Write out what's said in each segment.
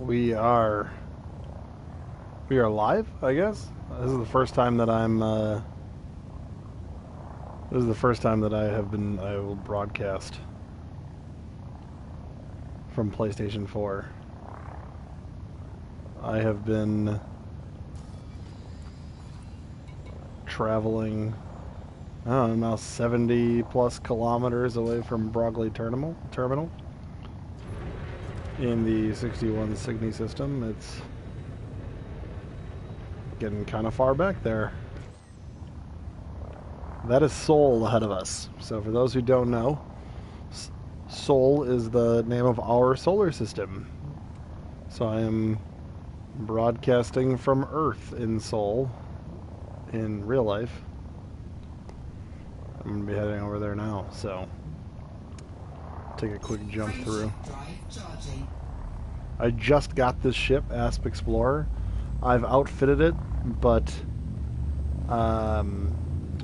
We are live, I guess. This is the first time that this is the first time that I will broadcast from PlayStation 4. I have been traveling, I don't know, now 70 plus kilometers away from Brogley Terminal in the 61 Cygni system. It's getting kind of far back there. That is Sol ahead of us. So for those who don't know, Sol is the name of our solar system. So I am broadcasting from Earth in Sol in real life. I'm going to be heading over there now, so take a quick jump through. I just got this ship, Asp Explorer. I've outfitted it, but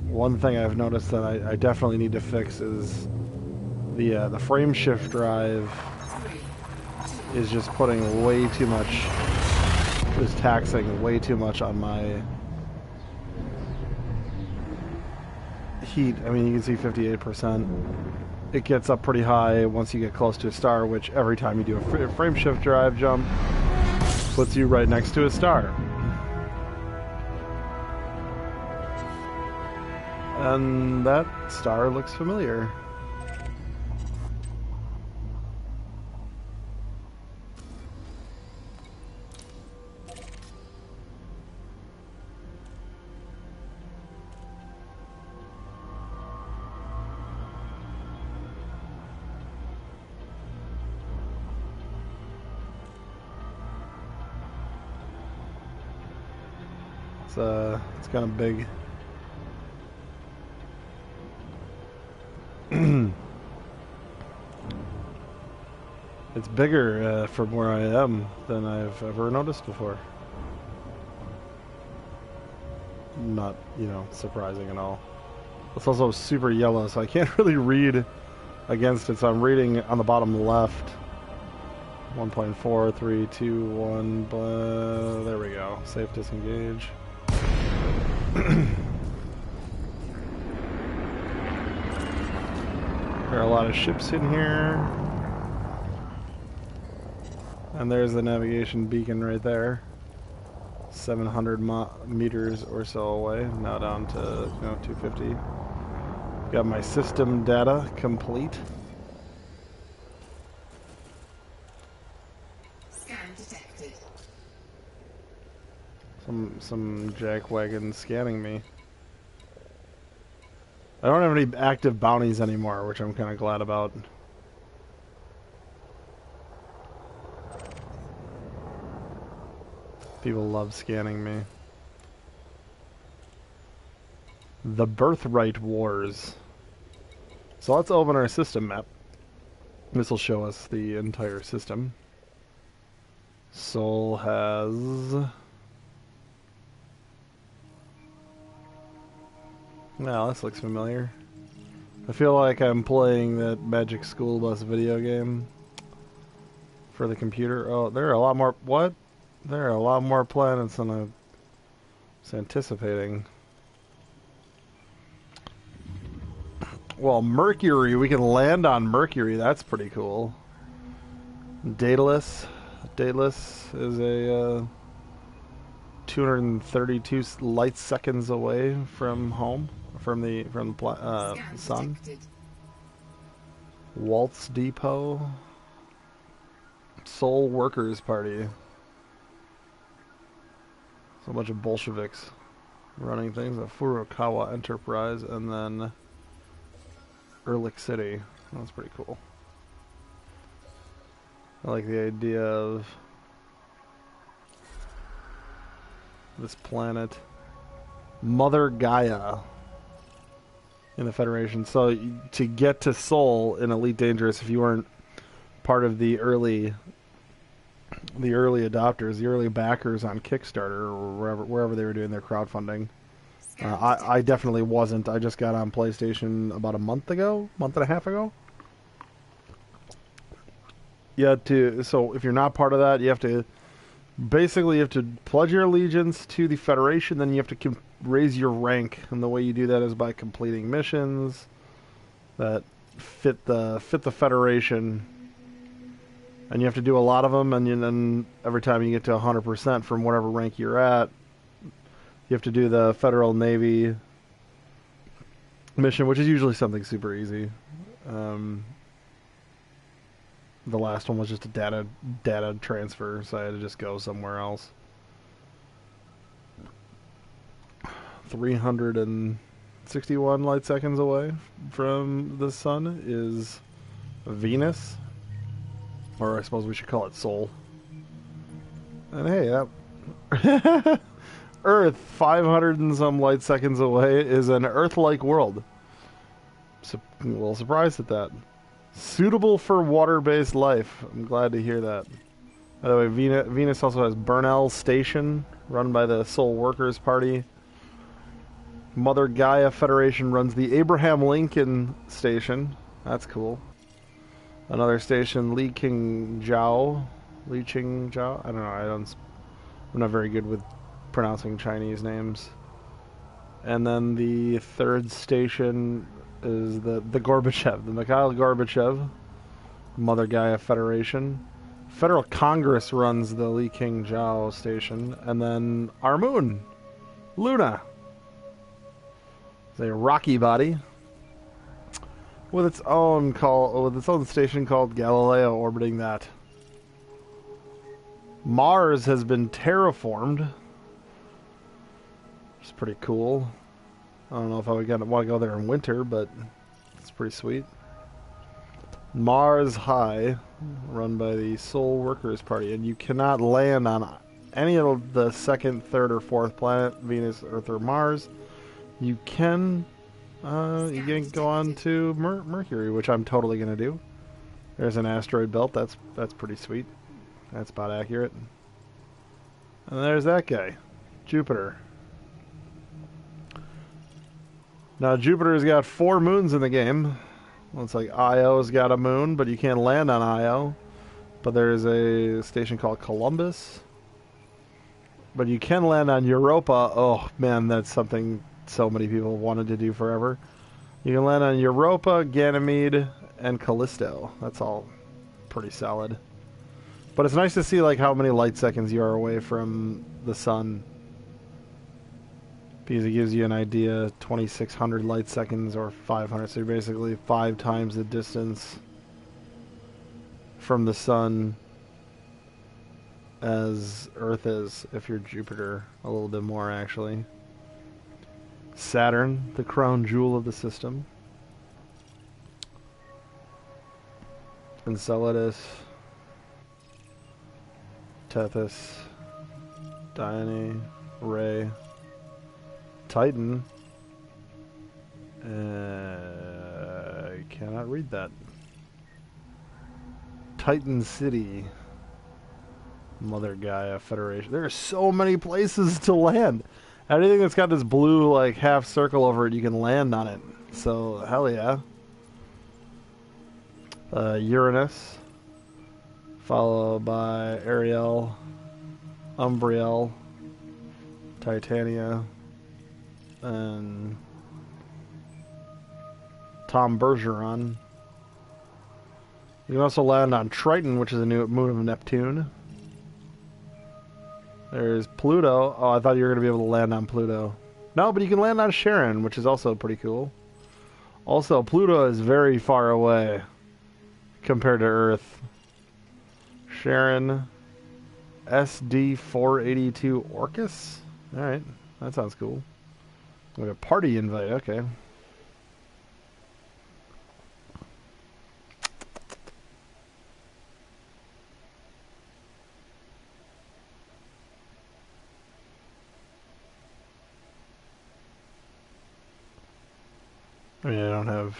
one thing I've noticed that I definitely need to fix is the frame shift drive is just putting way too much, is taxing way too much on my heat. I mean, you can see 58%. It gets up pretty high once you get close to a star, which every time you do a frame shift drive jump puts you right next to a star. And that star looks familiar. It's kind of big. It's bigger from where I am than I've ever noticed before. Not, surprising at all. It's also super yellow, so I can't really read against it, so I'm reading on the bottom left. 1.4, 3, 2, 1, there we go. Safe disengage. There are a lot of ships in here. And there's the navigation beacon right there. 700 meters or so away. Now down to 250. Got my system data complete. Scan detected. Some jackwagon scanning me. I don't have any active bounties anymore, which I'm kind of glad about. People love scanning me. The Birthright Wars. So let's open our system map. This will show us the entire system. Sol has... Now this looks familiar. I feel like I'm playing that Magic School Bus video game for the computer. Oh, there are a lot more... What? There are a lot more planets than I was anticipating. Well, Mercury, we can land on Mercury. That's pretty cool. Daedalus. Daedalus is a 232 light seconds away from home, from the sun. Waltz Depot. Sol Workers Party. A bunch of Bolsheviks running things. A Furukawa Enterprise, and then Erlich City. That's pretty cool. I like the idea of this planet. Mother Gaia in the Federation. So to get to Sol in Elite Dangerous, if you weren't part of the early adopters, the early backers on Kickstarter or wherever they were doing their crowdfunding. I definitely wasn't. I just got on PlayStation about a month and a half ago. You have to. So if you're not part of that, you have to basically you have to pledge your allegiance to the Federation. Then you have to raise your rank, and the way you do that is by completing missions that fit the Federation. And you have to do a lot of them, and then every time you get to 100% from whatever rank you're at, you have to do the Federal Navy mission, which is usually something super easy. The last one was just a data transfer, so I had to just go somewhere else. 361 light seconds away from the sun is Venus, or I suppose we should call it Sol. And hey, that Earth, 500 and some light seconds away, is an Earth-like world. So, I'm a little surprised at that. Suitable for water-based life. I'm glad to hear that. By the way, Venus also has Burnell Station, run by the Sol Workers Party. Mother Gaia Federation runs the Abraham Lincoln Station. That's cool. Another station, Li Qingjiao. I don't know. I'm not very good with pronouncing Chinese names. And then the third station is the Gorbachev, the Mikhail Gorbachev, Mother Gaia Federation. Federal Congress runs the Li Qingjiao station, and then our moon, Luna. It's a rocky body with its own station called Galileo orbiting that. Mars has been terraformed. It's pretty cool. I don't know if I would want to go there in winter, but it's pretty sweet. Mars High, run by the Sol Workers Party, and you cannot land on any of the second, third, or fourth planet, Venus, Earth, or Mars. You can go on to Mercury, which I'm totally going to do. There's an asteroid belt. That's pretty sweet. That's about accurate. And there's that guy, Jupiter. Now, Jupiter's got 4 moons in the game. Looks like Io's got a moon, but you can't land on Io. But there's a station called Columbus. But you can land on Europa. Oh, man, that's something so many people wanted to do forever. You can land on Europa, Ganymede, and Callisto. That's all pretty solid. But it's nice to see like how many light seconds you are away from the sun. Because it gives you an idea, 2,600 light seconds or 500, so you're basically 5 times the distance from the sun as Earth is, if you're Jupiter. A little bit more, actually. Saturn, the crown jewel of the system. Enceladus. Tethys. Dione. Ray. Titan. I cannot read that. Titan City. Mother Gaia Federation. There are so many places to land. Anything that's got this blue like half circle over it, you can land on it. So hell yeah. Uranus, followed by Ariel, Umbriel, Titania, and Tom Bergeron. You can also land on Triton, which is a new moon of Neptune. There's Pluto. Oh, I thought you were going to be able to land on Pluto. No, but you can land on Charon, which is also pretty cool. Also, Pluto is very far away compared to Earth. Charon, SD482 Orcus? Alright, that sounds cool. Like a party invite, okay. I mean, I don't have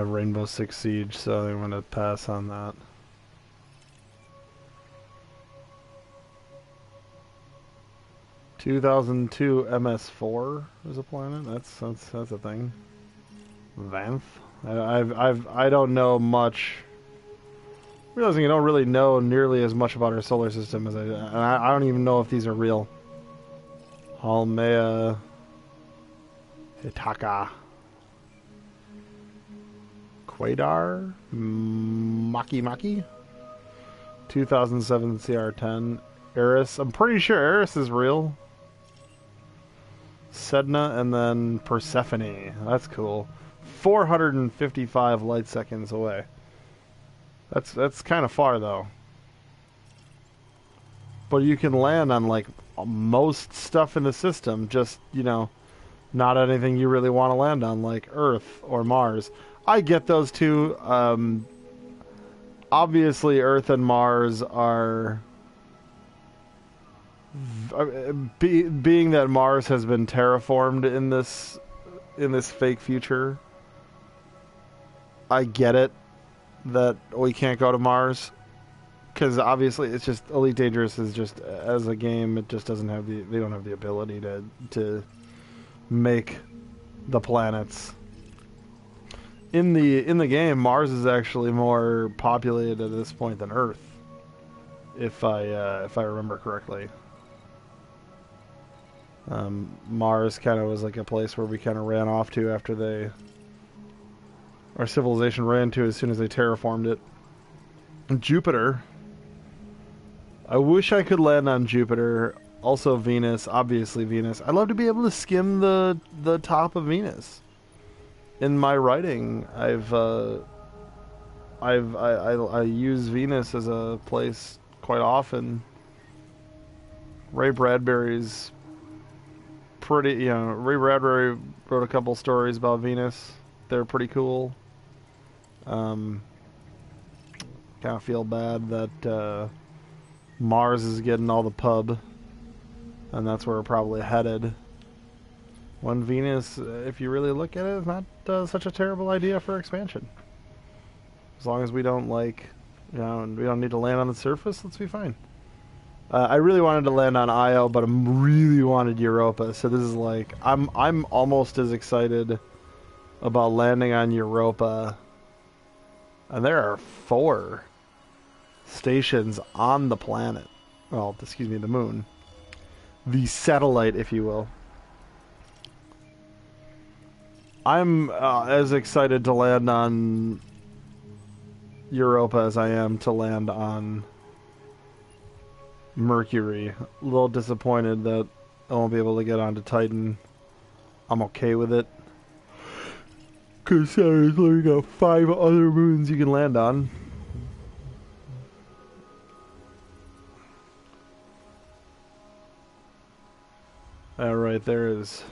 Rainbow Six Siege, so I'm gonna pass on that. (2002) MS4 is a planet. That's a thing. Vanth. I don't know much. Realizing I don't really know nearly as much about our solar system as I don't even know if these are real. Haumea Hitaka. Quadar? Maki? 2007 CR10. Eris. I'm pretty sure Eris is real. Sedna and then Persephone. That's cool. 455 light seconds away. That's kind of far though. But you can land on like most stuff in the system, just, you know, not anything you really want to land on, like Earth or Mars. I get those two. Obviously, Earth and Mars are... being that Mars has been terraformed in this fake future, I get it that we can't go to Mars. Because obviously, it's just Elite Dangerous is just, as a game, it just doesn't have they don't have the ability to make the planets. In the game, Mars is actually more populated at this point than Earth, if I remember correctly. Mars kind of was like a place where we kind of ran off to after our civilization ran to as soon as they terraformed it. Jupiter. I wish I could land on Jupiter. Also Venus, obviously Venus. I'd love to be able to skim the top of Venus. In my writing, I use Venus as a place quite often. Ray Bradbury's pretty, Ray Bradbury wrote a couple stories about Venus. They're pretty cool. Kind of feel bad that Mars is getting all the pub, and that's where we're probably headed. When Venus, if you really look at it, is not such a terrible idea for expansion. As long as we don't we don't need to land on the surface, let's be fine. I really wanted to land on Io, but I really wanted Europa. So this is like I'm almost as excited about landing on Europa. And there are 4 stations on the planet. Well, excuse me, the moon. The satellite, if you will. I'm as excited to land on Europa as I am to land on Mercury. A little disappointed that I won't be able to get onto Titan. I'm okay with it. Because there's literally got 5 other moons you can land on. Alright, there is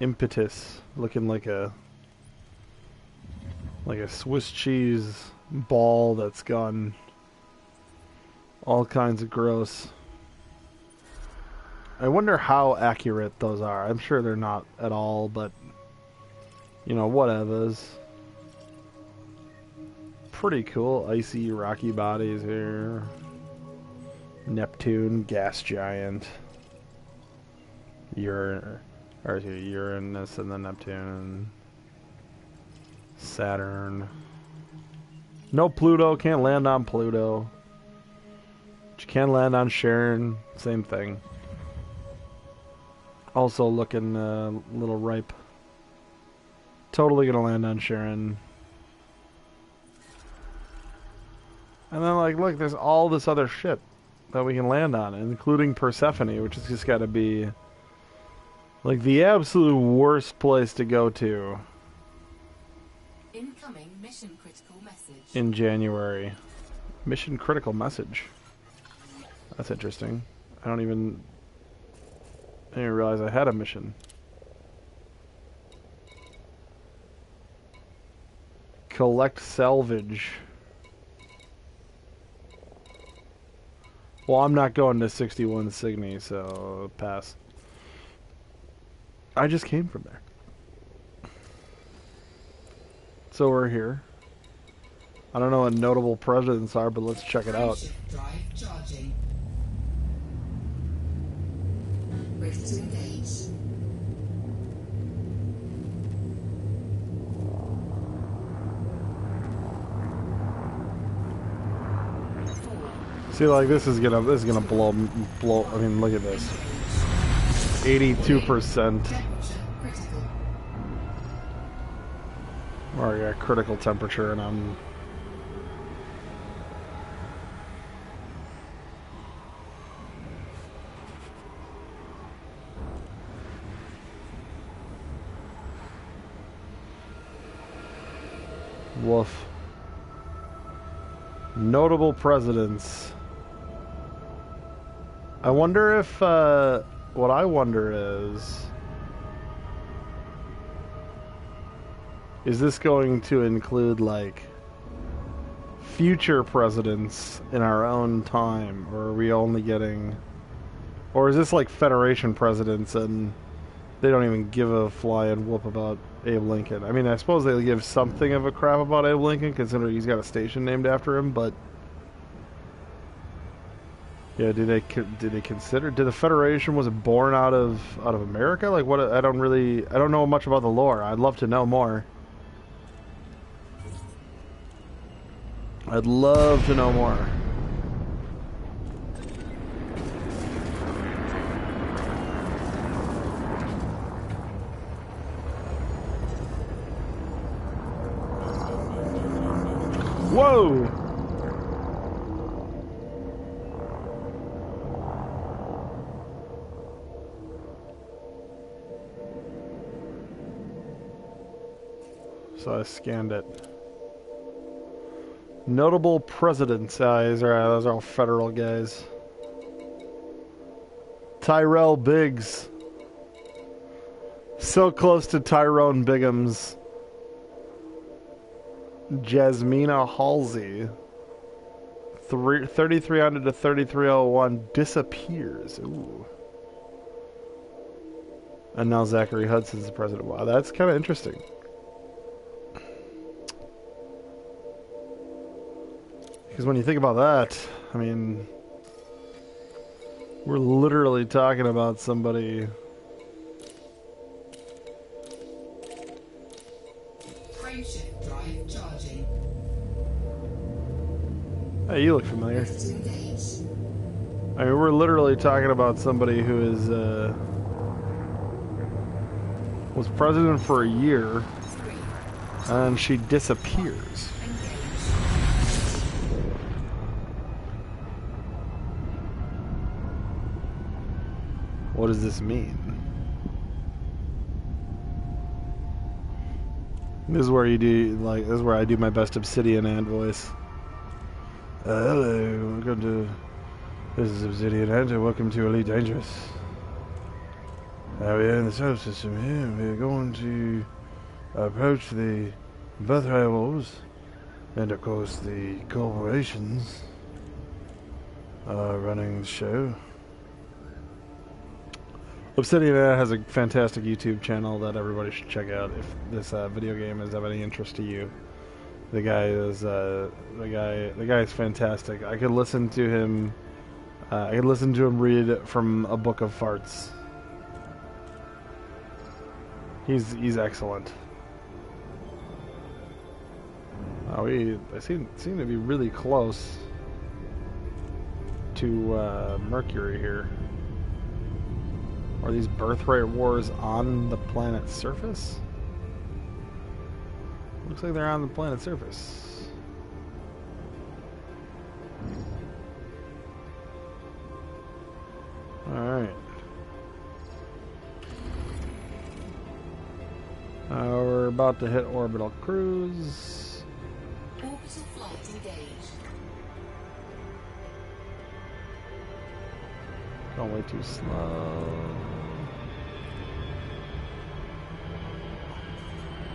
Impetus, looking like a Swiss cheese ball that's gone all kinds of gross. I wonder how accurate those are. I'm sure they're not at all, but whatevers. Pretty cool. Icy, rocky bodies here. Neptune, gas giant. Uranus and then Neptune. Saturn. No Pluto. Can't land on Pluto. But you can land on Charon. Same thing. Also looking a little ripe. Totally gonna land on Charon. And then, look, there's all this other shit that we can land on, including Persephone, which has just gotta be, the absolute worst place to go to. Incoming mission critical message. In January. Mission critical message. That's interesting. I didn't even realize I had a mission. Collect salvage. Well, I'm not going to 61 Cygni, so pass. I just came from there. So we're here. I don't know what notable presidents are, but let's check it out. Drive charging. Ready to engage. See, like this is gonna blow. I mean, look at this. 82%. Temperature critical. Or yeah, critical temperature, and I'm. Woof. Notable presidents. I wonder if, what I wonder is this going to include, like, future presidents in our own time, or are we only getting, or is this like Federation presidents and they don't even give a flying whoop about Abe Lincoln? I mean, I suppose they'll give something of a crap about Abe Lincoln, considering he's got a station named after him, but yeah, did they consider? Did the Federation, was it born out of America? Like, what? I don't know much about the lore. I'd love to know more. I'd love to know more. Whoa! So I scanned it. Notable presidents. Those are all federal guys. Tyrell Biggs. So close to Tyrone Biggums. Jasmina Halsey. 3300 to 3301 disappears. Ooh. And now Zachary Hudson's the president. Wow, that's kind of interesting. Because when you think about that, I mean, we're literally talking about somebody. Frameshift drive charging. Hey, you look familiar. Ready to engage. I mean, we're literally talking about somebody who is was president for a year, 3. and she disappears. What does this mean? This is where you do, like, this is where I do my best Obsidian Ant voice. Hello, welcome to, this is Obsidian Ant, and welcome to Elite Dangerous. We're in the solar system here, and we're going to approach the Birthright Wars, and of course the corporations are running the show. Obsidian has a fantastic YouTube channel that everybody should check out if this video game is of any interest to you. The guy is the guy is fantastic. I could listen to him. I could listen to him read from a book of farts. He's excellent. Oh, I seem to be really close to Mercury here. Are these birthright wars on the planet's surface? Looks like they're on the planet's surface. Alright. We're about to hit orbital cruise. Orbital flight engaged. Don't wait too slow.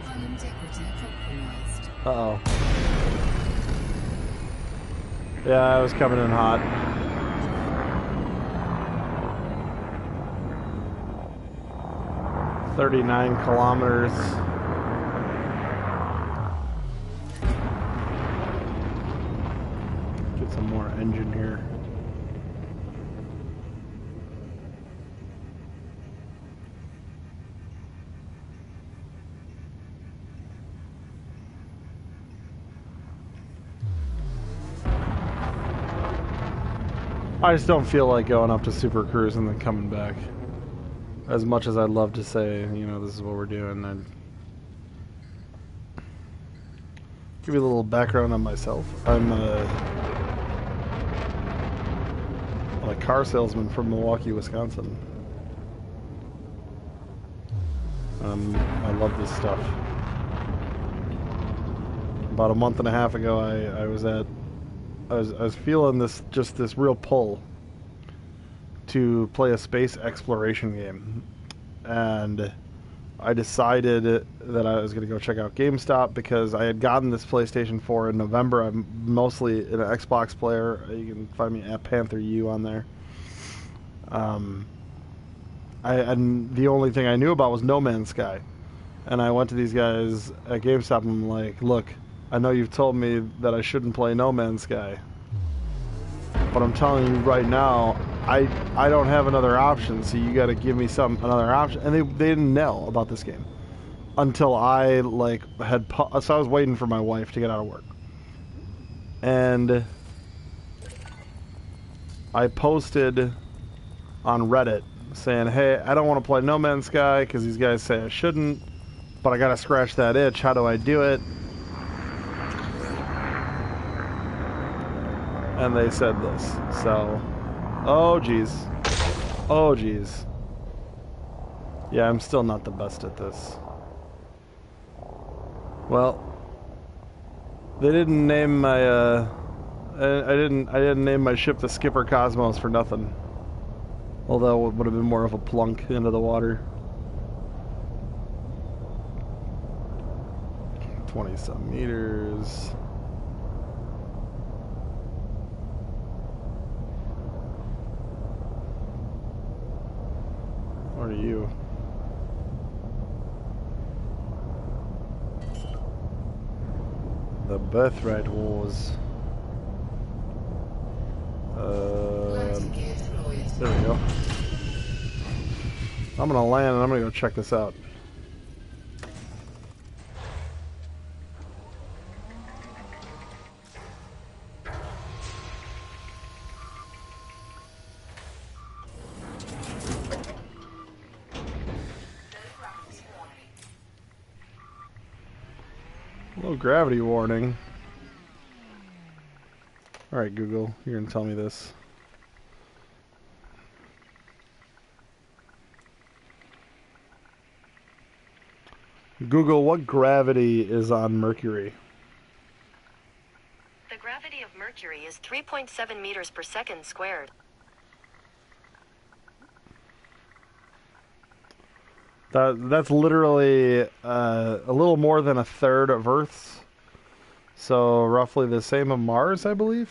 Hull integrity compromised. Uh-oh. Yeah, I was coming in hot. "39 kilometers. Get some more engine here. I just don't feel like going up to Super Cruise and then coming back. As much as I'd love to say, you know, this is what we're doing, I'd give you a little background on myself. I'm a car salesman from Milwaukee, Wisconsin. I love this stuff. About a month and a half ago, I was feeling this real pull to play a space exploration game, and I decided that I was going to go check out GameStop because I had gotten this PlayStation 4 in November. I'm mostly an Xbox player. You can find me at PantherU on there. And the only thing I knew about was No Man's Sky, and I went to these guys at GameStop and I'm like, look, I know you've told me that I shouldn't play No Man's Sky, but I'm telling you right now, I don't have another option, so you got to give me another option. And they didn't know about this game until I so I was waiting for my wife to get out of work, and I posted on Reddit saying, hey, I don't want to play No Man's Sky because these guys say I shouldn't, but I got to scratch that itch. How do I do it? And they said this. So, oh geez. Oh geez. Yeah, I'm still not the best at this. Well, they didn't name my I didn't name my ship the Skipper Cosmos for nothing. Although it would have been more of a plunk into the water. 20-some meters. What are you? The Birthright Wars. There we go. I'm gonna land and I'm gonna go check this out. Low gravity warning. Alright, Google, you're gonna tell me this. Google, what gravity is on Mercury? The gravity of Mercury is 3.7 meters per second squared. That's literally a little more than a third of Earth's. So roughly the same of Mars, I believe.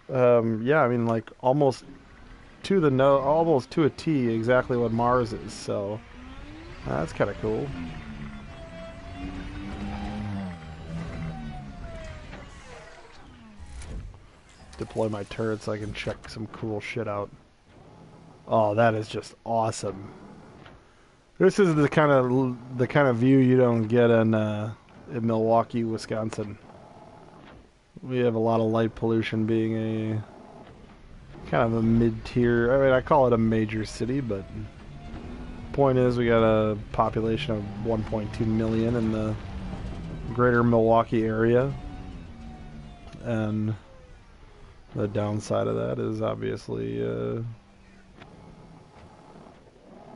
Yeah, I mean, like almost to a T exactly what Mars is. So that's kind of cool. Deploy my turret so I can check some cool shit out. Oh, that is just awesome. This is the kind of view you don't get in Milwaukee, Wisconsin. We have a lot of light pollution, being a kind of a mid-tier. I mean, I call it a major city, but point is, we got a population of 1.2 million in the greater Milwaukee area, and the downside of that is obviously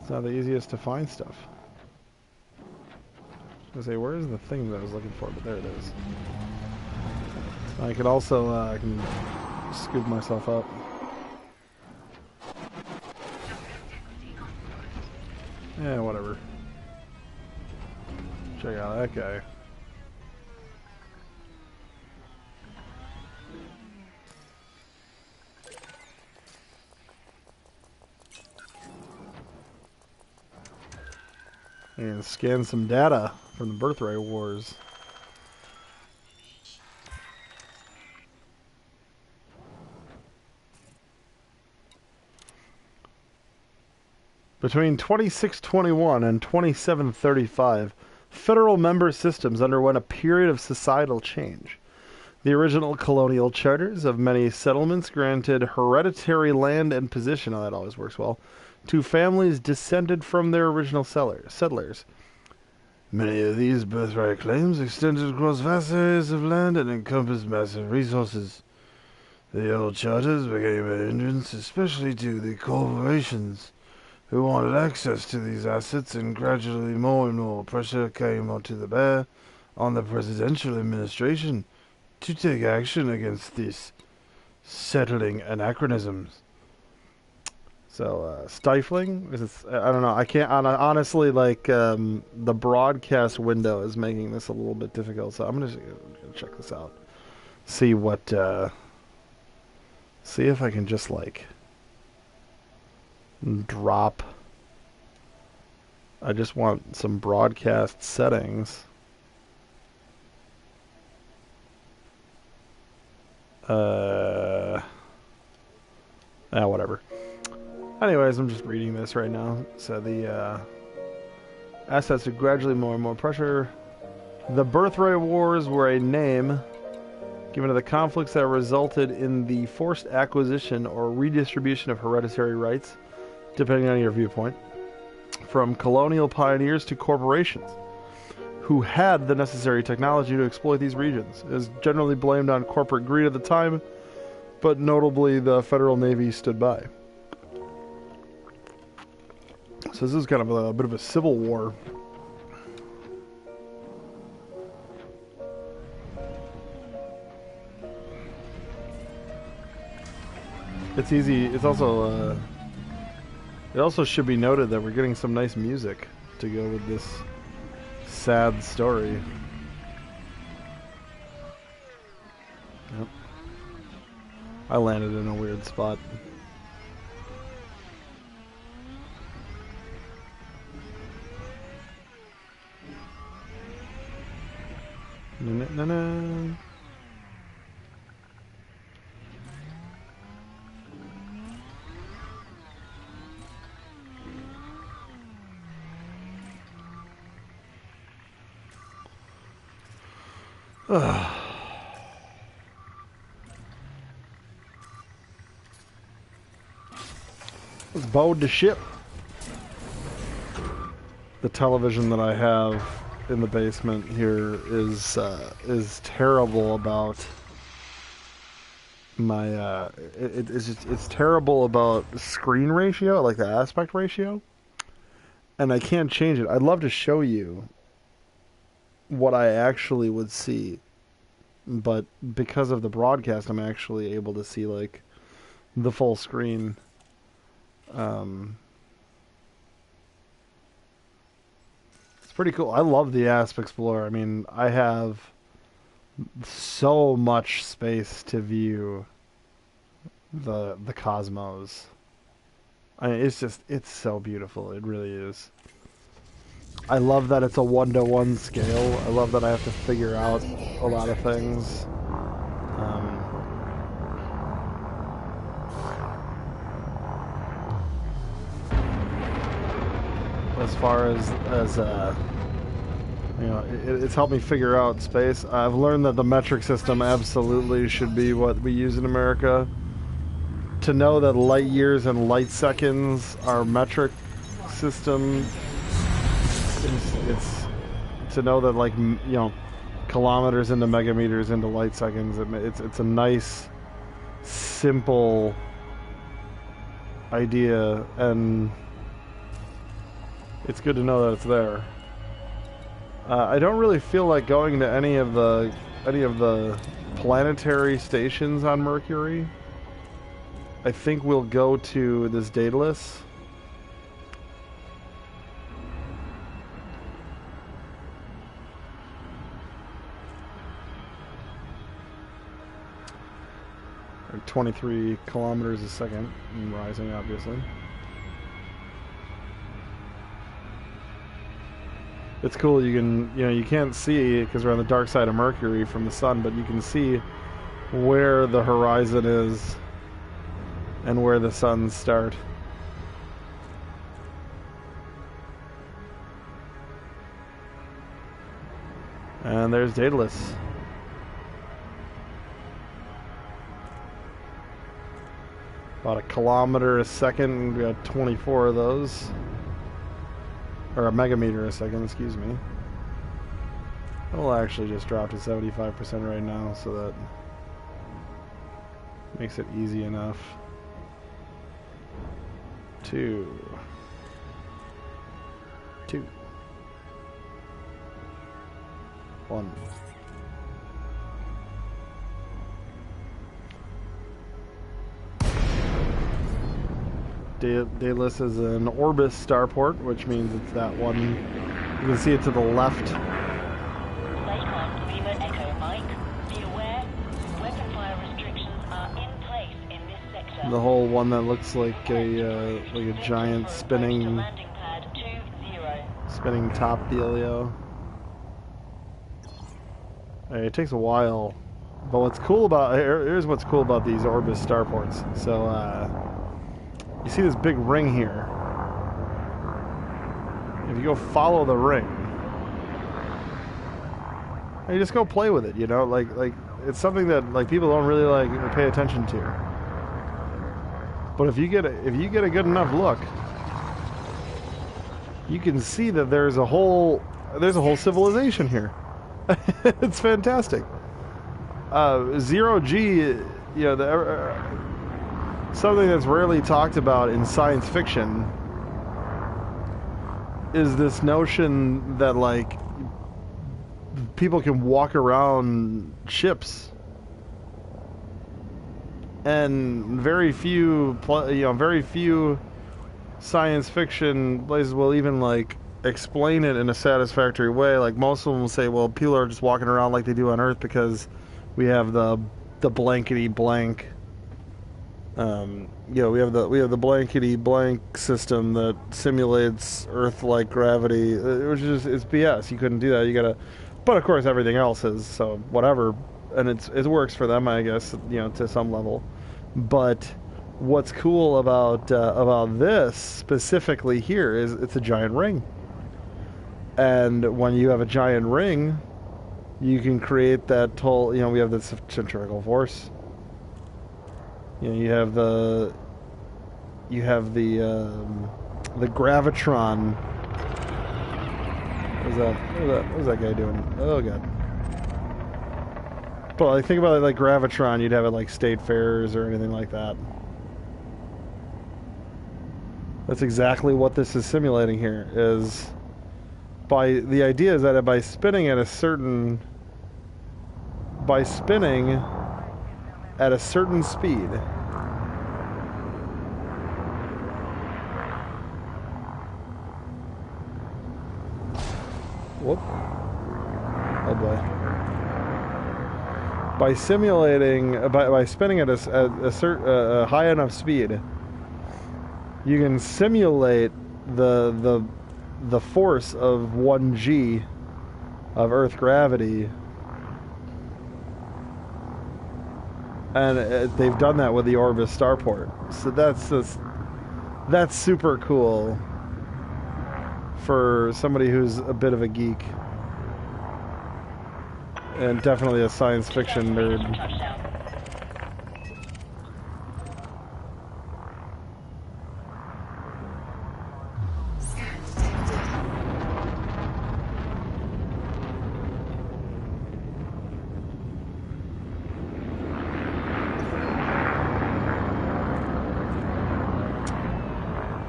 it's not the easiest to find stuff. I was gonna say, where's the thing that I was looking for? But there it is. I could also I can scoop myself up. Yeah, whatever. Check out that guy. And scan some data from the Birthright Wars. Between 2621 and 2735, federal member systems underwent a period of societal change. The original colonial charters of many settlements granted hereditary land and position, oh, that always works well, to families descended from their original settlers. Many of these birthright claims extended across vast areas of land and encompassed massive resources. The old charters became a hindrance, especially to the corporations who wanted access to these assets, and gradually more and more pressure came onto on the presidential administration to take action against these settling anachronisms. So, stifling? I don't know. I can't, honestly, like, the broadcast window is making this a little bit difficult, so I'm just gonna check this out. See what, see if I can just, like, drop. I just want some broadcast settings. Whatever. Anyways, I'm just reading this right now. So the assets are gradually more and more pressure. The birthright wars were a name given to the conflicts that resulted in the forced acquisition or redistribution of hereditary rights, depending on your viewpoint, from colonial pioneers to corporations who had the necessary technology to exploit these regions. It was generally blamed on corporate greed at the time, but notably the Federal Navy stood by. So this is kind of a bit of a civil war. It's easy. It's also it also should be noted that we're getting some nice music to go with this sad story. Yep. I landed in a weird spot. Na-na-na-na. Let's board the ship. The television that I have in the basement here is terrible about my it's terrible about screen ratio, like the aspect ratio, and I can't change it. I'd love to show you what I actually would see, but because of the broadcast, I'm actually able to see like the full screen. It's pretty cool. I love the Asp Explorer. I mean, I have so much space to view the cosmos. It's so beautiful. It really is. I love that it's a 1-to-1 scale. I love that I have to figure out a lot of things. As far as you know, it's helped me figure out space. I've learned that the metric system absolutely should be what we use in America. To know that light years and light seconds are metric system, it's to know that, like, you know, kilometers into megameters into light seconds. It's a nice, simple idea, and it's good to know that it's there. I don't really feel like going to any of the planetary stations on Mercury. I think we'll go to this Daedalus. Or 23 kilometers a second, and rising, obviously. It's cool. You can, you know, you can't see because we're on the dark side of Mercury from the sun, but you can see where the horizon is and where the suns start. And there's Daedalus. About a kilometer a second. We got 24 of those. Or a megameter a second, excuse me. It'll actually just drop to 75% right now, so that makes it easy enough. 2. 1. Daedalus is an Orbis starport, which means it's that one. You can see it to the left. Lakon, Lima Echo Mike. Be aware, weapon fire restrictions are in place in this sector. The whole one that looks like a giant spinning Landing pad 20. spinning top dealio. It takes a while, but what's cool about here's what's cool about these Orbis starports. So you see this big ring here. If you go follow the ring, and you just go play with it, you know, like it's something that like people don't really like pay attention to. But if you get a good enough look, you can see that there's a whole civilization here. It's fantastic. 0G, you know, something that's rarely talked about in science fiction is this notion that like people can walk around ships, and very few science fiction places will even like explain it in a satisfactory way. Like most of them will say, well, people are just walking around like they do on Earth because we have the blankety blank. You know, we have the blankety blank system that simulates Earth-like gravity, which is it's BS. You couldn't do that. You gotta, but of course everything else is, so whatever, and it works for them, I guess, you know, to some level. But what's cool about this specifically here is it's a giant ring. And when you have a giant ring, you can create that total, you know, we have the centrifugal force. You know, you have the gravitron. What's that guy doing? Oh god. But like, think about it like gravitron, you'd have it like state fairs or anything like that. That's exactly what this is simulating here. Is the idea is that by spinning at a certain speed, whoop, oh boy, by spinning at a high enough speed, you can simulate the force of 1G of Earth gravity. And they've done that with the Orbis starport. So that's super cool for somebody who's a bit of a geek. And definitely a science fiction nerd.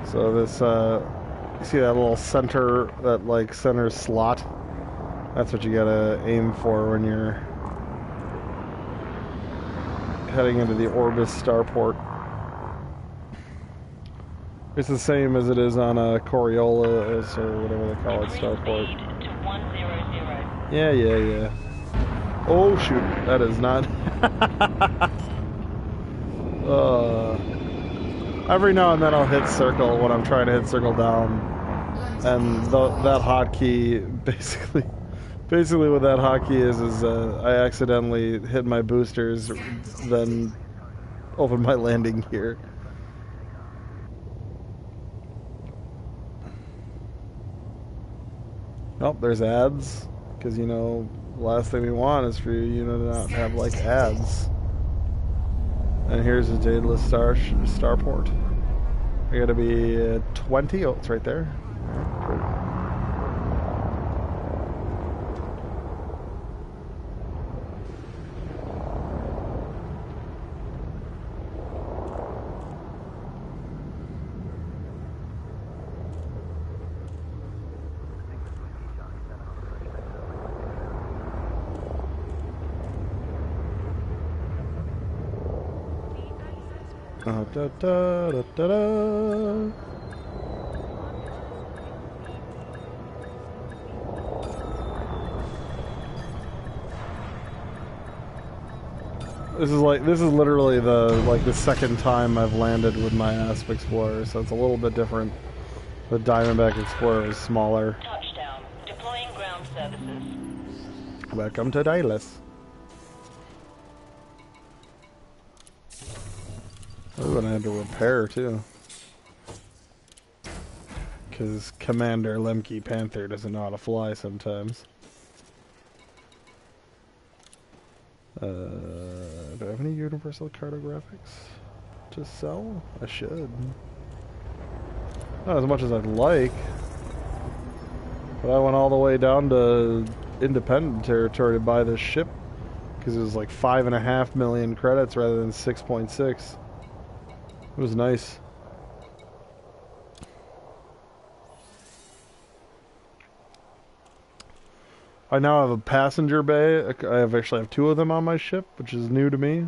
So this, you see that little center slot? That's what you gotta aim for when you're heading into the Orbis starport. It's the same as it is on a Coriolis or whatever they call it, starport. Yeah. Oh shoot, that is not. Every now and then I'll hit circle when I'm trying to hit circle down, and that hotkey basically what that hotkey is I accidentally hit my boosters, then open my landing gear. Oh, there's ads, because you know the last thing we want is for you to not have like ads. And here's the Daedalus starport. I gotta be 20. Oh, it's right there. Great. Da, da, da, da, da. This is literally the second time I've landed with my Asp Explorer, so it's a little bit different. The Diamondback Explorer is smaller. Touchdown. Deploying ground services. Welcome to Daedalus. Oh, and I had to repair too. Because Commander Lemke Panther doesn't know how to fly sometimes. Do I have any universal cartographics to sell? I should. Not as much as I'd like. But I went all the way down to independent territory to buy this ship. Because it was like 5.5 million credits rather than 6.6. It was nice. I now have a passenger bay. I actually have 2 of them on my ship, which is new to me.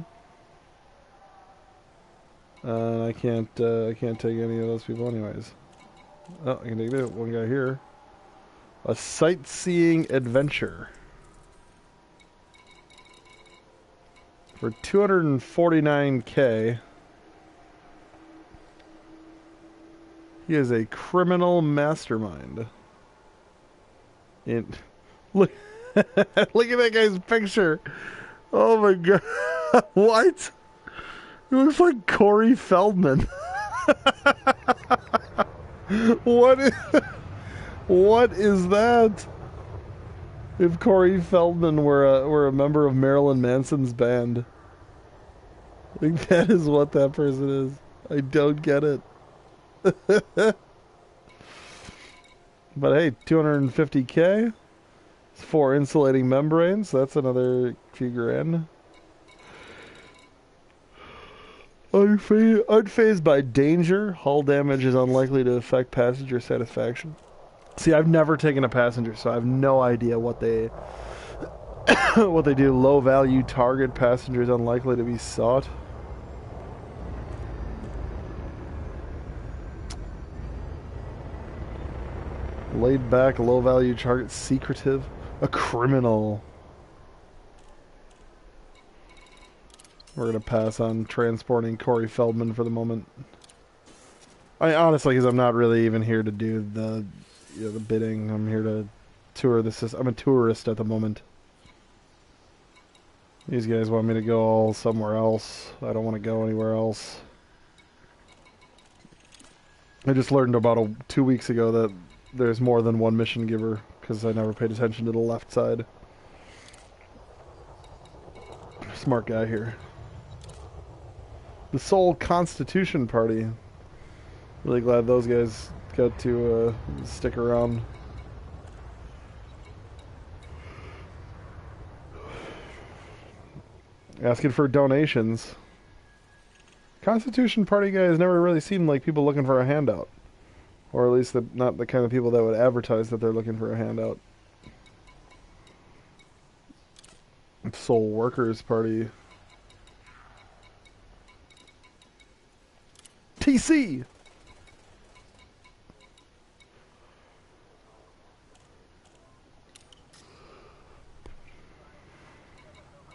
I can't take any of those people anyways. Oh, I can take this one guy here. A sightseeing adventure. For 249K. He is a criminal mastermind. Look, look at that guy's picture. Oh my god. What? He looks like Corey Feldman. What is that? If Corey Feldman were a member of Marilyn Manson's band. I think that is what that person is. I don't get it. But hey, 250K. 4 insulating membranes. That's another few grand. Unfazed by danger. Hull damage is unlikely to affect passenger satisfaction. See, I've never taken a passenger, so I have no idea what they what they do. Low value target. Passengers unlikely to be sought. Laid back, low value target. Secretive. A criminal. We're gonna pass on transporting Corey Feldman for the moment. Honestly, because I'm not really even here to do the bidding. I'm here to tour the system. I'm a tourist at the moment. These guys want me to go all somewhere else. I don't want to go anywhere else. I just learned about 2 weeks ago that there's more than one mission giver, because I never paid attention to the left side. Smart guy here. The Seoul Constitution Party. Really glad those guys got to stick around. Asking for donations. Constitution Party guys never really seemed like people looking for a handout. Or at least not the kind of people that would advertise that they're looking for a handout. Seoul Workers Party. TC!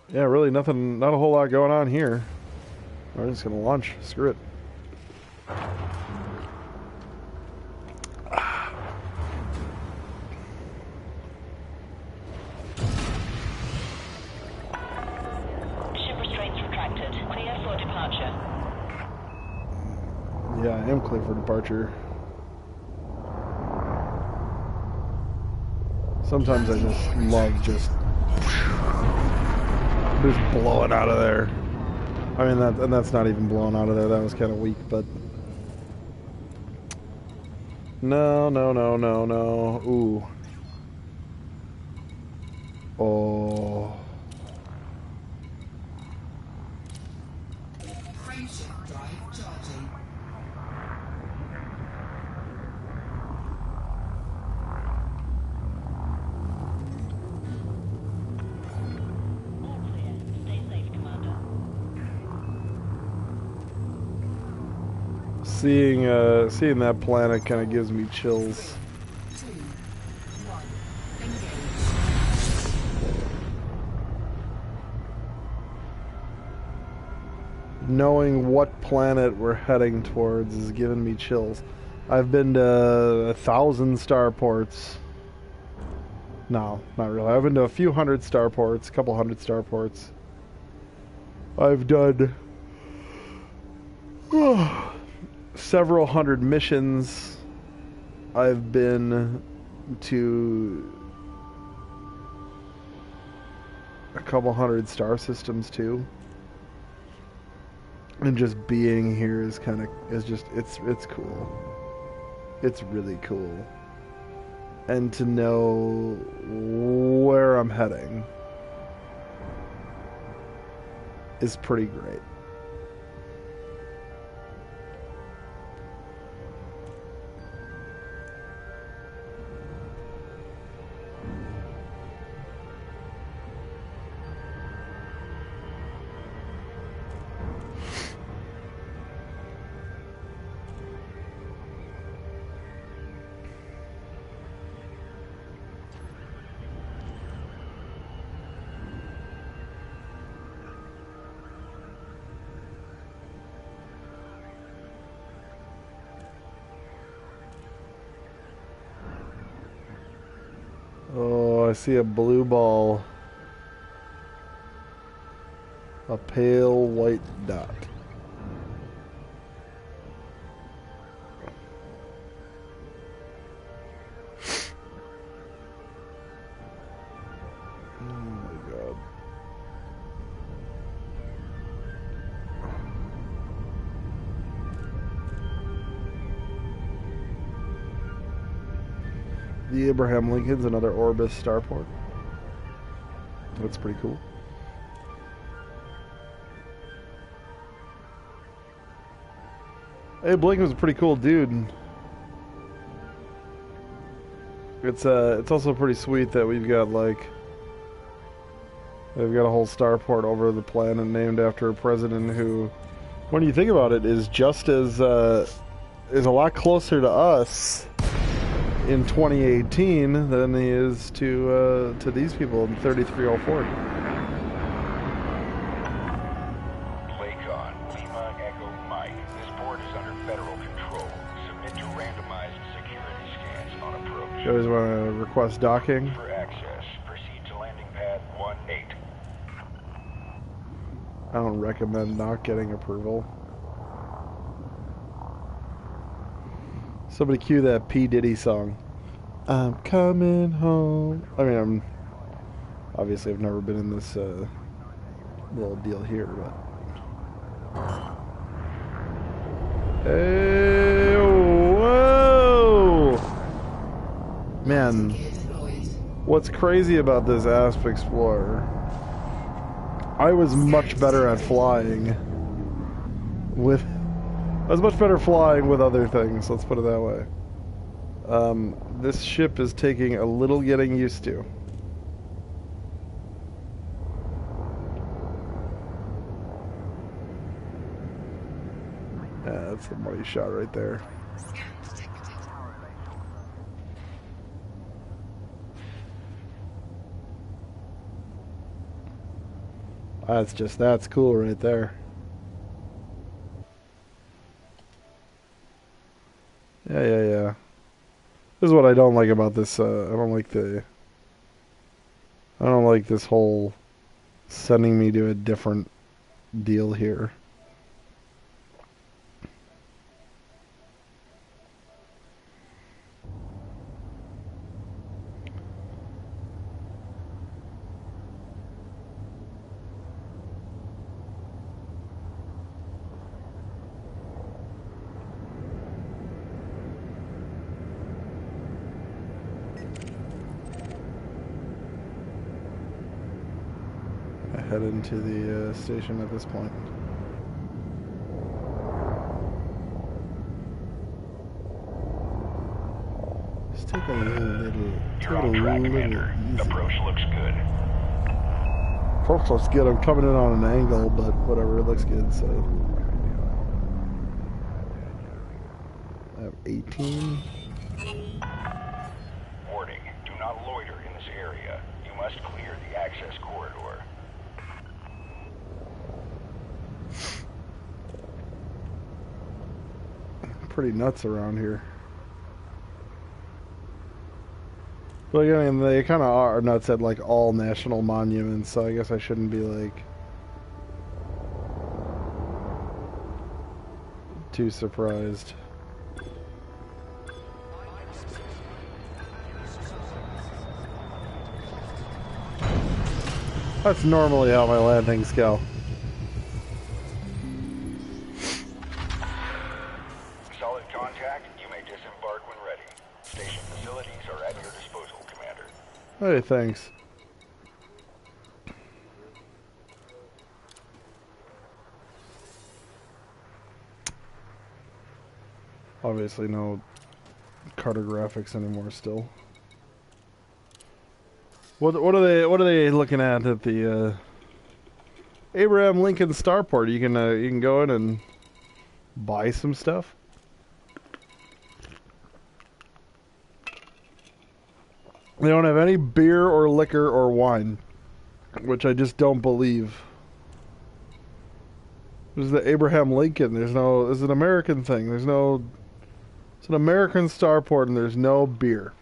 Yeah, really nothing, not a whole lot going on here. We're just gonna launch. Screw it. Ship restraints retracted. Clear for departure. Yeah, I am clear for departure. Sometimes I just love just blowing out of there. I mean, that's not even blown out of there. That was kind of weak, but... No, no, no, no, no. Ooh. Oh. Frameshift drive charging. All clear. Stay safe, Commander. Seeing that planet kind of gives me chills. 2, 1, engage. Knowing what planet we're heading towards is giving me chills. I've been to 1,000 starports. No, not really. I've been to a few hundred starports, a couple hundred starports. I've done several hundred missions. I've been to a couple hundred star systems too. And just being here is it's cool. It's really cool. And to know where I'm heading is pretty great. Oh, I see a blue ball. A pale white dot. Oh my god. The Abraham Lincoln's another Orbis starport. That's pretty cool. Abe Lincoln was a pretty cool dude. It's also pretty sweet that we've got they've got a whole starport over the planet named after a president who, when you think about it, is just as is a lot closer to us in 2018 than he is to these people in 3304. Playcon, Lima Echo Mike. This port is under federal control. Submit to randomized security scans on approach. You always want to request docking. For access, proceed to landing pad 18. I don't recommend not getting approval. Somebody cue that P. Diddy song. I'm coming home. I mean, obviously I've never been in this little deal here, but... Hey, whoa! Man, Gear deployed. what's crazy about this Asp Explorer, I was much better at flying with... I was much better flying with other things, let's put it that way. This ship is taking a little getting used to. Yeah, that's the money shot right there. Scan detected. That's cool right there. Yeah. This is what I don't like about this. I don't like this whole sending me to a different deal here. head into the station at this point. Just take a little, You're on track, Commander. easy. Approach looks good. Approach looks good. I'm coming in on an angle, but whatever, it looks good. So I have 18. Warning, do not loiter in this area. You must clear the access corridor. Pretty nuts around here. But I mean, they kind of are nuts at like all national monuments, so I guess I shouldn't be like too surprised. That's normally how my landings go. Solid contact. You may disembark when ready. Station facilities are at your disposal, Commander. Hey, thanks. Obviously no cartographics anymore still. What are they looking at the Abraham Lincoln Starport? You can go in and buy some stuff. They don't have any beer or liquor or wine, which I just don't believe. This is the Abraham Lincoln. This is an American thing. It's an American starport, and there's no beer.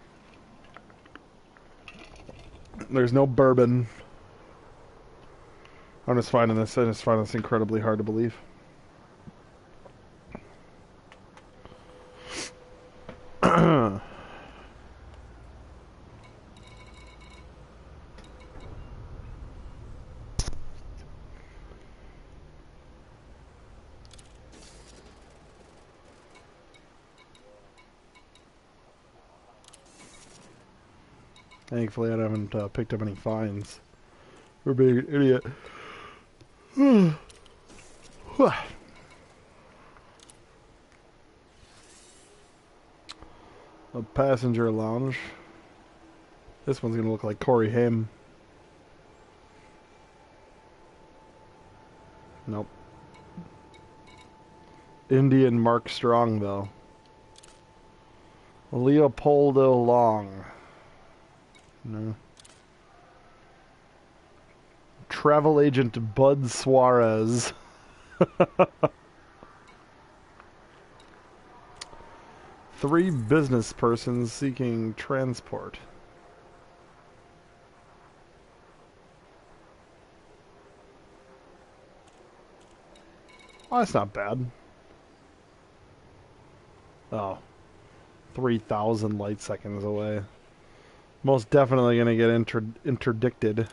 There's no bourbon. I just find this incredibly hard to believe. Thankfully, I haven't picked up any fines for being an idiot. A passenger lounge. This one's gonna look like Corey Haim. Nope. Indian Mark Strong, though. Leopoldo Long. No. Travel agent Bud Suarez. Three business persons seeking transport. Oh, that's not bad. Oh. 3,000 light seconds away. Most definitely going to get interdicted.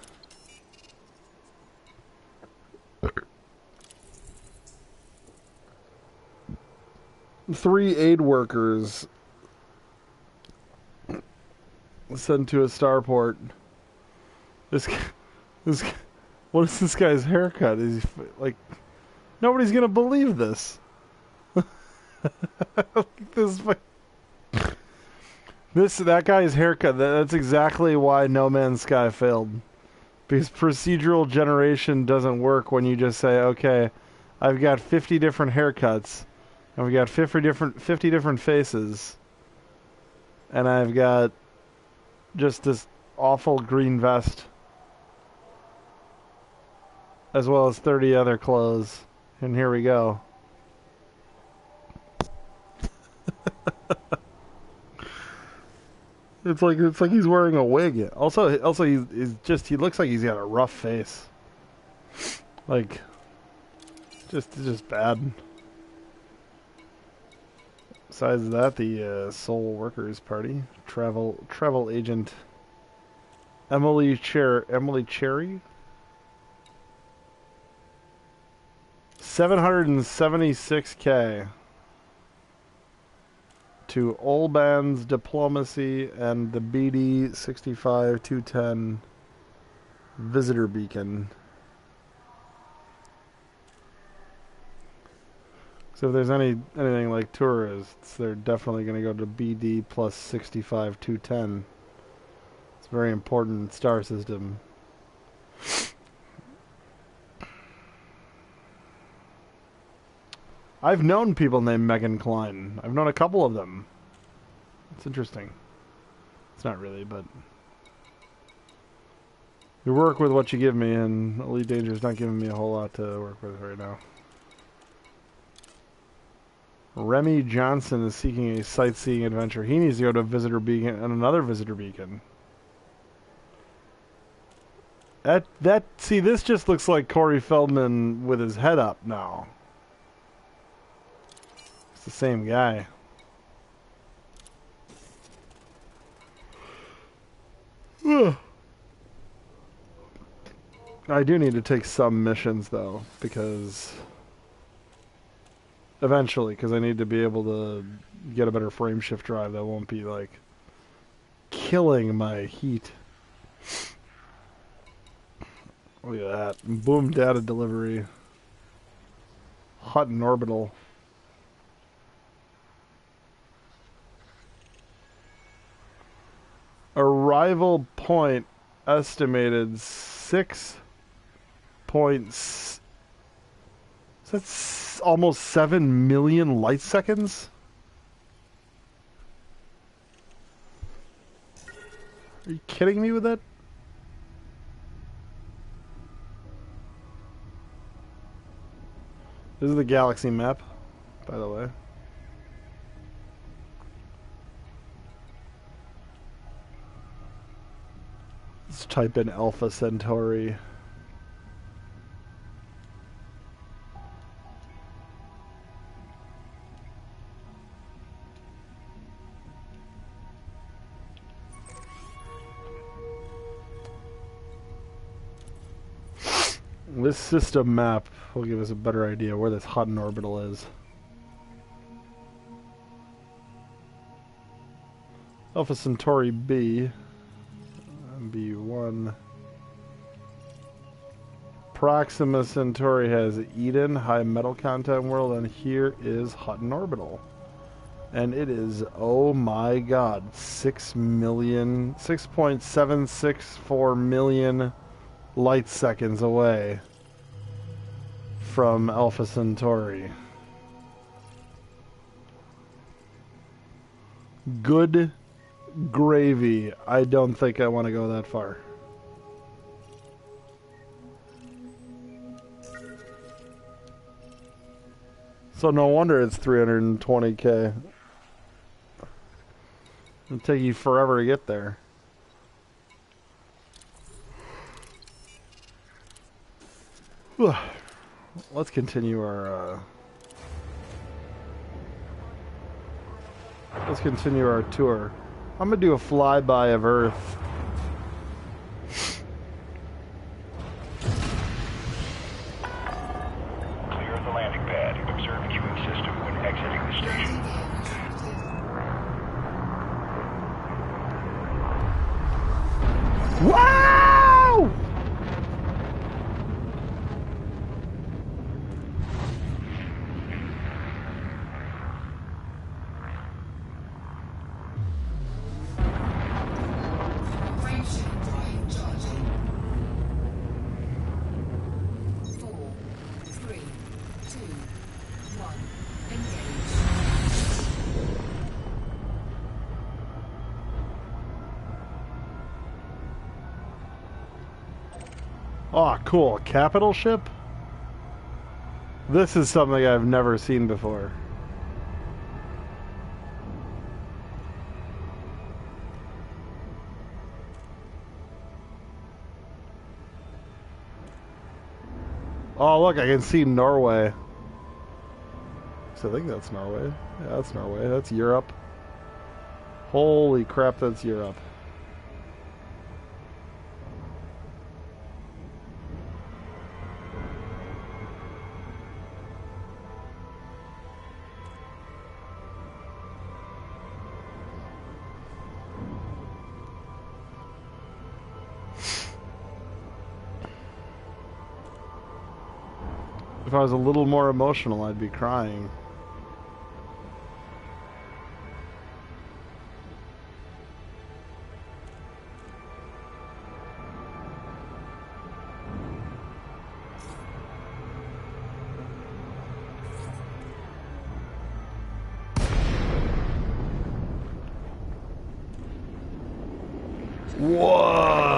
Three aid workers sent to a starport. What is this guy's haircut? Is he like? Nobody's gonna believe this. That guy's haircut. That's exactly why No Man's Sky failed. Because procedural generation doesn't work when you just say, okay, I've got 50 different haircuts, and we got 50 different faces, and I've got just this awful green vest, as well as 30 other clothes, and here we go. It's like he's wearing a wig. Also he looks like he's got a rough face. Like just bad. Besides that, the Soul Workers Party travel agent Emily Cherry. 776K to Olban's Diplomacy and the BD 65-210 Visitor Beacon. So if there's anything like tourists, they're definitely going to go to BD plus 65 210. It's a very important star system. I've known people named Megan Klein. I've known a couple of them. It's interesting. It's not really, but... You work with what you give me, and Elite Danger's not giving me a whole lot to work with right now. Remy Johnson is seeking a sightseeing adventure. He needs to go to a visitor beacon and another visitor beacon. See, this just looks like Corey Feldman with his head up now. It's the same guy. I do need to take some missions, though, because... Eventually, because I need to be able to get a better frame shift drive that won't be, like, killing my heat. Look at that. Boom data delivery. Hutton Orbital. Arrival point estimated 6 points. That's almost 7 million light seconds? Are you kidding me with that? This is the galaxy map, by the way. Let's type in Alpha Centauri. This system map will give us a better idea where this Hutton orbital is. Alpha Centauri B. B1. Proxima Centauri has Eden, high metal content world, and here is Hutton orbital. And it is, oh my god, 6.764 million light seconds away from Alpha Centauri. Good gravy. I don't think I want to go that far. So no wonder it's 320k. It'll take you forever to get there. Let's continue our tour. I'm gonna do a flyby of Earth. Clear of the landing pad. Observe queuing system when exiting the station. Wow! Frameshift drive charging. 4, 3, 2, 1. Engage. Oh, cool. Capital ship? This is something I've never seen before. Oh, look, I can see Norway. So I think that's Norway. Yeah, that's Norway. That's Europe. Holy crap, that's Europe. If I was a little more emotional, I'd be crying. Whoa!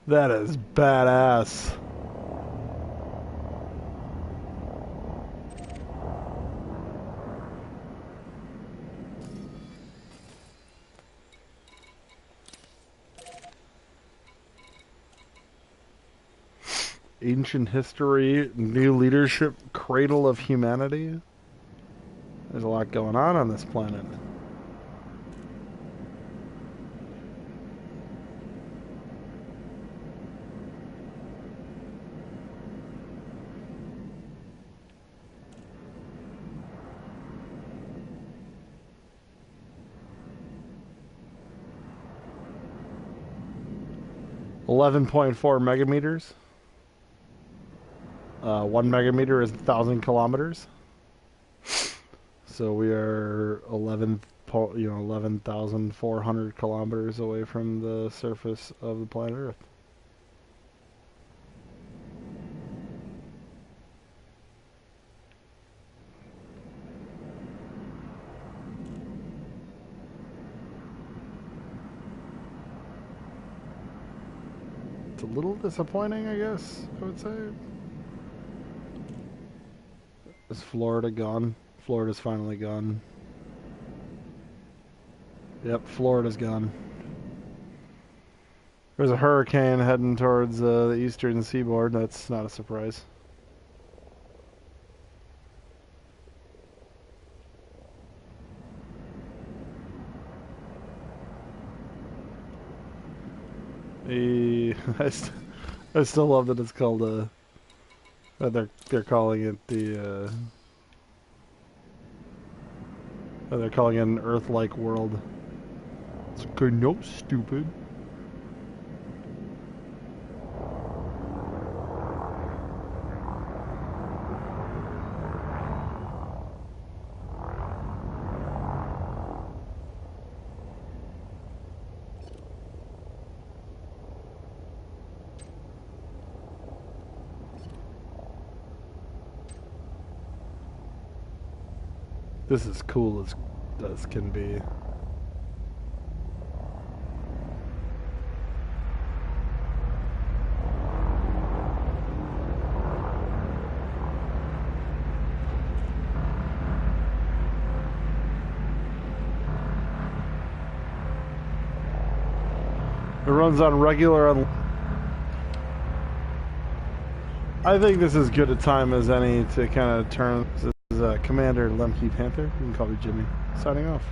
That is badass. Ancient history, new leadership, cradle of humanity. There's a lot going on this planet. .4 megameters. 1 megameter is 1,000 kilometers. So we are 11,400 kilometers away from the surface of the planet Earth. It's a little disappointing, I guess, I would say. Is Florida gone? Florida's finally gone. Yep, Florida's gone. There's a hurricane heading towards the eastern seaboard. That's not a surprise. I still love that it's called they're calling it the they're calling it an Earth-like world. It's okay, no, stupid. This is cool as can be. It runs on regular. I think this is good a time as any to kind of turn. This is Commander Lemke Panther. You can call me Jimmy. Signing off.